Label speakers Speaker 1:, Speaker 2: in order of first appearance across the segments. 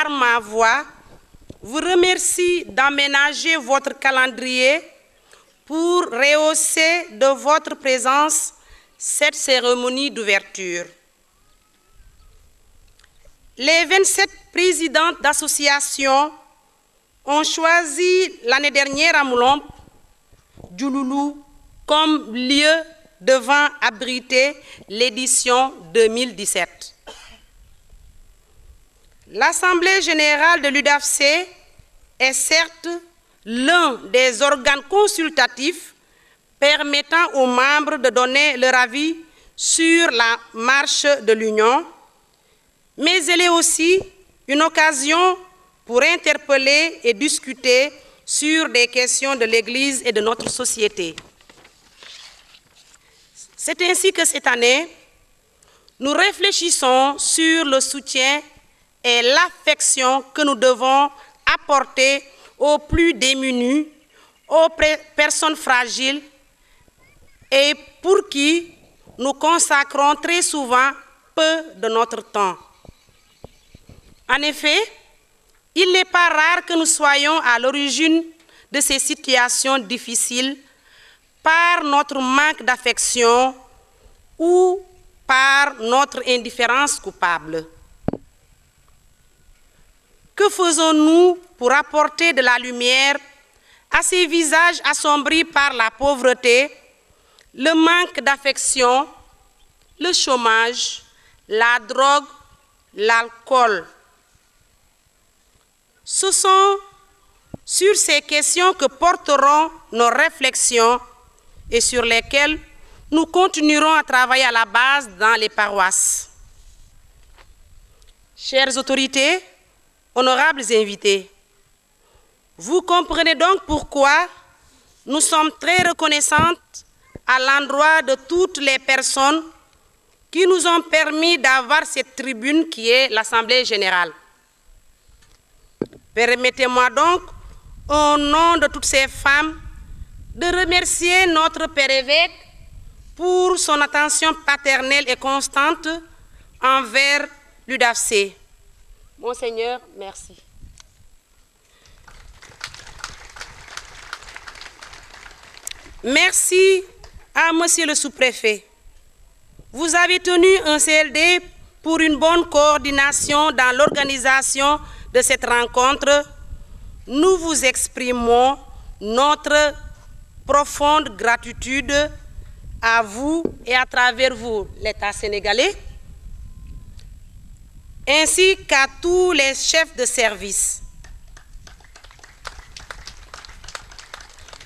Speaker 1: par ma voix, vous remercie d'aménager votre calendrier pour rehausser de votre présence cette cérémonie d'ouverture. Les 27 présidentes d'associations ont choisi l'année dernière à Moulombe, Diouloulou, comme lieu devant abriter l'édition 2017. L'Assemblée générale de l'UDAFC est certes l'un des organes consultatifs permettant aux membres de donner leur avis sur la marche de l'Union, mais elle est aussi une occasion pour interpeller et discuter sur des questions de l'Église et de notre société. C'est ainsi que cette année, nous réfléchissons sur le soutien et l'affection que nous devons apporter aux plus démunis, aux personnes fragiles et pour qui nous consacrons très souvent peu de notre temps. En effet, il n'est pas rare que nous soyons à l'origine de ces situations difficiles par notre manque d'affection ou par notre indifférence coupable. Que faisons-nous pour apporter de la lumière à ces visages assombris par la pauvreté, le manque d'affection, le chômage, la drogue, l'alcool? Ce sont sur ces questions que porteront nos réflexions et sur lesquelles nous continuerons à travailler à la base dans les paroisses. Chères autorités, honorables invités, vous comprenez donc pourquoi nous sommes très reconnaissantes à l'endroit de toutes les personnes qui nous ont permis d'avoir cette tribune qui est l'Assemblée générale. Permettez-moi donc, au nom de toutes ces femmes, de remercier notre Père évêque pour son attention paternelle et constante envers l'UDAFC. Monseigneur, merci. Merci à Monsieur le sous-préfet. Vous avez tenu un CLD pour une bonne coordination dans l'organisation de cette rencontre. Nous vous exprimons notre profonde gratitude à vous et à travers vous, l'État sénégalais, ainsi qu'à tous les chefs de service.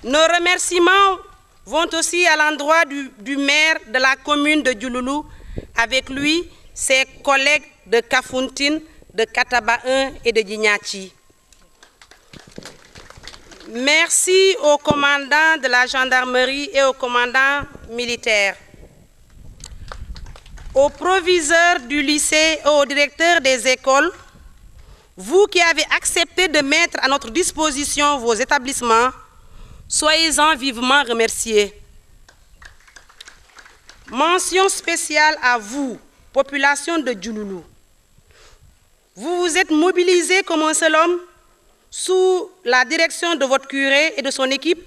Speaker 1: Nos remerciements vont aussi à l'endroit du maire de la commune de Diouloulou, avec lui, ses collègues de Kafountine, de Kataba 1 et de Djignati. Merci au commandant de la gendarmerie et au commandant militaire, au proviseur du lycée et au directeur des écoles, vous qui avez accepté de mettre à notre disposition vos établissements, soyez-en vivement remerciés. Mention spéciale à vous, population de Diouloulou. Vous vous êtes mobilisés comme un seul homme sous la direction de votre curé et de son équipe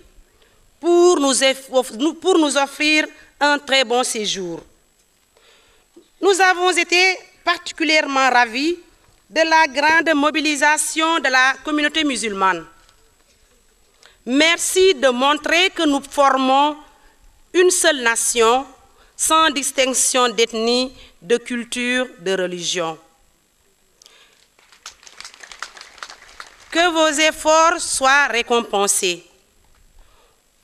Speaker 1: pour nous offrir un très bon séjour. Nous avons été particulièrement ravis de la grande mobilisation de la communauté musulmane. Merci de montrer que nous formons une seule nation sans distinction d'ethnie, de culture, de religion. Que vos efforts soient récompensés.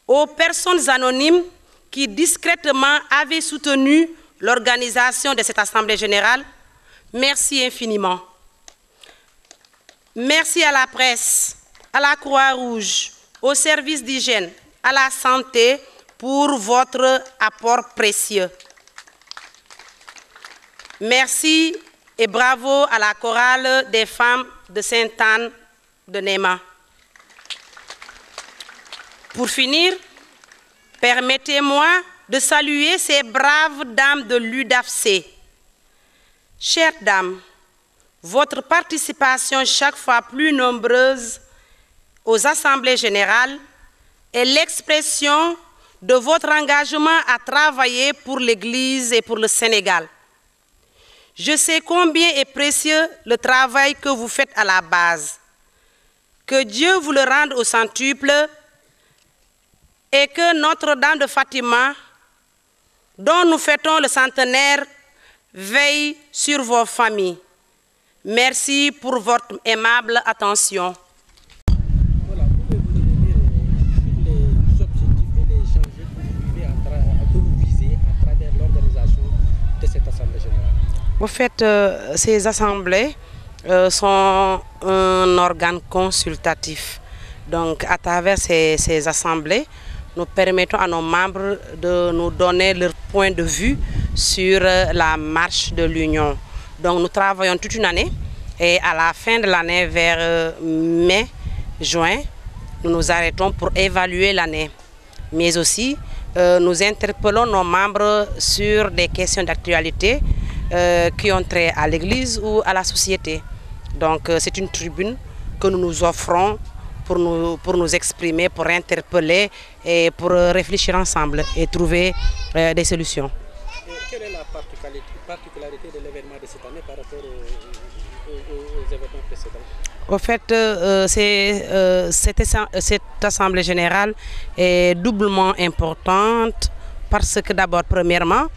Speaker 1: Aux personnes anonymes qui discrètement avaient soutenu l'organisation de cette Assemblée générale, merci infiniment. Merci à la presse, à la Croix-Rouge, au service d'hygiène, à la santé pour votre apport précieux. Merci et bravo à la chorale des femmes de Sainte-Anne de Néma. Pour finir, permettez-moi de saluer ces braves dames de l'UDAFC. Chères dames, votre participation chaque fois plus nombreuse aux assemblées générales est l'expression de votre engagement à travailler pour l'Église et pour le Sénégal. Je sais combien est précieux le travail que vous faites à la base. Que Dieu vous le rende au centuple et que Notre-Dame de Fatima, dont nous fêtons le centenaire, veille sur vos familles. Merci pour votre aimable attention.
Speaker 2: Voilà, pouvez-vous nous dire les objectifs et les changements que vous visez à travers l'organisation de cette Assemblée générale?
Speaker 1: En fait, ces assemblées sont un organe consultatif. Donc, à travers ces assemblées, nous permettons à nos membres de nous donner leur point de vue sur la marche de l'Union. Donc nous travaillons toute une année et à la fin de l'année, vers mai, juin, nous nous arrêtons pour évaluer l'année. Mais aussi, nous interpellons nos membres sur des questions d'actualité qui ont trait à l'Église ou à la société. Donc c'est une tribune que nous nous offrons pour nous exprimer, pour interpeller et pour réfléchir ensemble et trouver des solutions.
Speaker 2: Et quelle est la particularité de l'événement de cette année par rapport aux événements précédents?
Speaker 1: Au fait, cette Assemblée générale est doublement importante parce que d'abord, premièrement,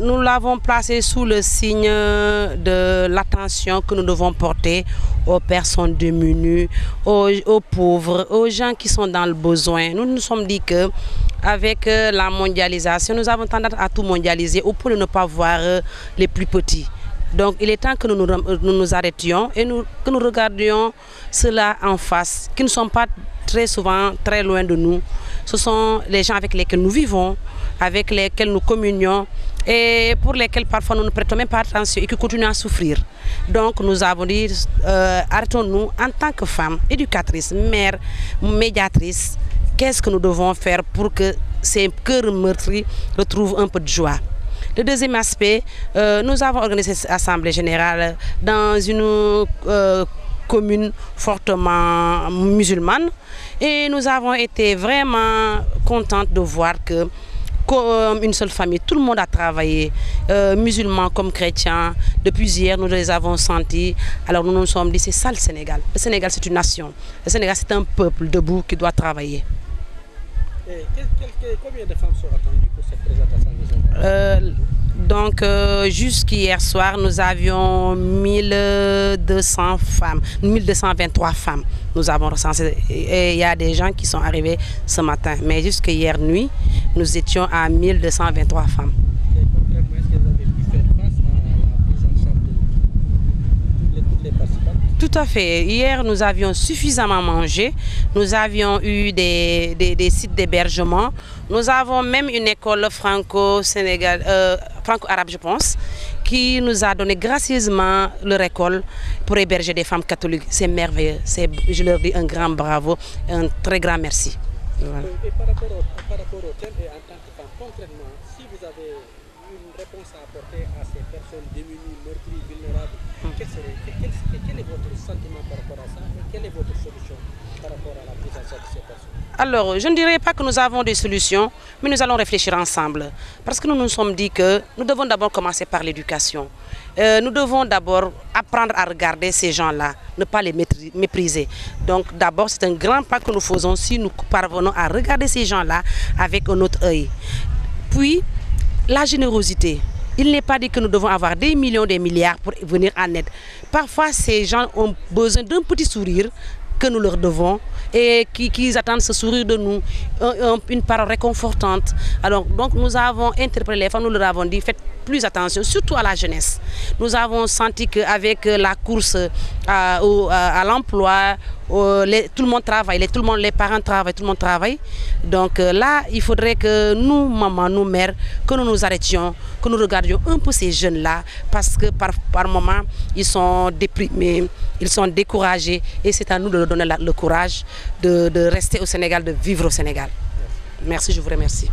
Speaker 1: nous l'avons placée sous le signe de l'attention que nous devons porter aux personnes démunies, aux pauvres, aux gens qui sont dans le besoin. Nous nous sommes dit que avec la mondialisation, nous avons tendance à tout mondialiser au point de ne pas voir les plus petits. Donc il est temps que nous nous arrêtions et que nous regardions cela en face, qui ne sont pas très souvent très loin de nous. Ce sont les gens avec lesquels nous vivons, avec lesquels nous communions et pour lesquels parfois nous ne prêtons même pas attention et qui continuent à souffrir. Donc nous avons dit, arrêtons-nous en tant que femmes, éducatrices, mères, médiatrices, qu'est-ce que nous devons faire pour que ces cœurs meurtris retrouvent un peu de joie. Le deuxième aspect, nous avons organisé cette Assemblée générale dans une commune fortement musulmane et nous avons été vraiment contentes de voir que comme une seule famille, tout le monde a travaillé, musulmans comme chrétiens. Depuis hier, nous les avons sentis. Alors nous nous sommes dit, c'est ça le Sénégal. Le Sénégal, c'est une nation. Le Sénégal, c'est un peuple debout qui doit travailler.
Speaker 2: Et combien de femmes sont attendues pour cette présentation?
Speaker 1: Donc, jusqu'hier soir, nous avions 1200 femmes, 1223 femmes. Nous avons recensé. Et il y a des gens qui sont arrivés ce matin. Mais jusqu'hier nuit, nous étions à 1223 femmes.
Speaker 2: Et concrètement, est-ce que vous avez pu faire face à la prise en charge de toutes les participantes?
Speaker 1: Tout à fait. Hier, nous avions suffisamment mangé. Nous avions eu des sites d'hébergement. Nous avons même une école franco-arabe, je pense, qui nous a donné gracieusement leur école pour héberger des femmes catholiques. C'est merveilleux. Je leur dis un grand bravo, un très grand merci. Voilà.
Speaker 2: Et par rapport au thème et en tant que femme, concrètement, si vous avez une réponse à apporter à ces personnes démunies, meurtries, vulnérables, quel est votre sentiment par rapport à ça et quelle est votre solution par rapport à la prise en charge de ces personnes?
Speaker 1: Alors, je ne dirais pas que nous avons des solutions, mais nous allons réfléchir ensemble. Parce que nous nous sommes dit que nous devons d'abord commencer par l'éducation. Nous devons d'abord apprendre à regarder ces gens-là, ne pas les mépriser. Donc d'abord, c'est un grand pas que nous faisons si nous parvenons à regarder ces gens-là avec un autre œil. Puis, la générosité. Il n'est pas dit que nous devons avoir des millions, des milliards pour venir en aide. Parfois, ces gens ont besoin d'un petit sourire que nous leur devons et qu'ils attendent ce sourire de nous, une parole réconfortante. Alors, donc nous avons interpellé les femmes, nous leur avons dit, faites plus attention, surtout à la jeunesse. Nous avons senti qu'avec la course à l'emploi, tout le monde travaille, les parents travaillent, tout le monde travaille. Donc là, il faudrait que nous, mamans, nous, mères, que nous nous arrêtions, que nous regardions un peu ces jeunes-là, parce que par moments, ils sont déprimés, ils sont découragés, et c'est à nous de leur donner le courage de rester au Sénégal, de vivre au Sénégal. Merci, je vous remercie.